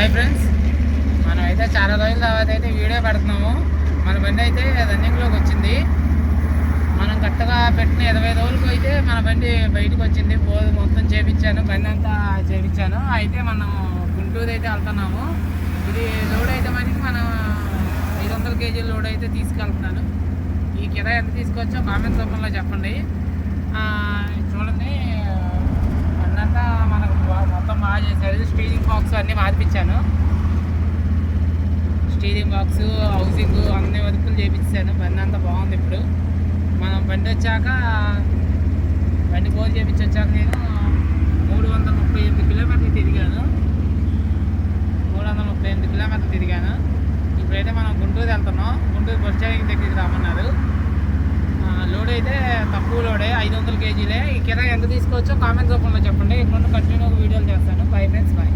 Hi friends, మనం అయితే చాలా రోజుల తర్వాత అయితే వీడియో పెడుతున్నాము. మన బండి అయితే రన్నింగ్లోకి వచ్చింది. మనం కరెక్ట్గా పెట్టిన 20 రోజులకు అయితే మన బండి బయటకు వచ్చింది. పోదు మొత్తం చేపించాను, బండి అంతా చేపించాను. అయితే మనం గుంటూరు అయితే వెళ్తున్నాము. ఇది లోడ్ అయితే మనకి మనం 500 kg లోడ్ అయితే తీసుకెళ్తున్నాను. ఈ కిరాయి ఎంత తీసుకొచ్చో కామెంట్ రూపంలో చెప్పండి. చూడండి, బండి మనకు మొత్తం బాగా చేశారు. స్టీరింగ్ బాక్స్ అన్నీ మార్పించాను. స్టీరింగ్ బాక్స్, హౌసింగ్ అన్ని వర్కులు చేయించాను. బండి అంతా బాగుంది. ఇప్పుడు మనం బండి పోల్ చేపించి వచ్చాక నేను 338 కిలోమీటర్లు తిరిగాను. 338 కిలోమీటర్లు తిరిగాను. ఇప్పుడైతే మనం గుంటూరు వెళ్తున్నాం. గుంటూరు బస్ స్టాండ్ దగ్గరికి రమ్మన్నారు. లోడ్ అయితే తక్కువ లోడే, 500 kgలే. ఈ కిరాయి ఎంత తీసుకోవచ్చో కామెంట్ రూపంలో చెప్పండి. ఇక్కడ కంటిన్యూగా వీడియోలు చేస్తాను. Bye friends, bye.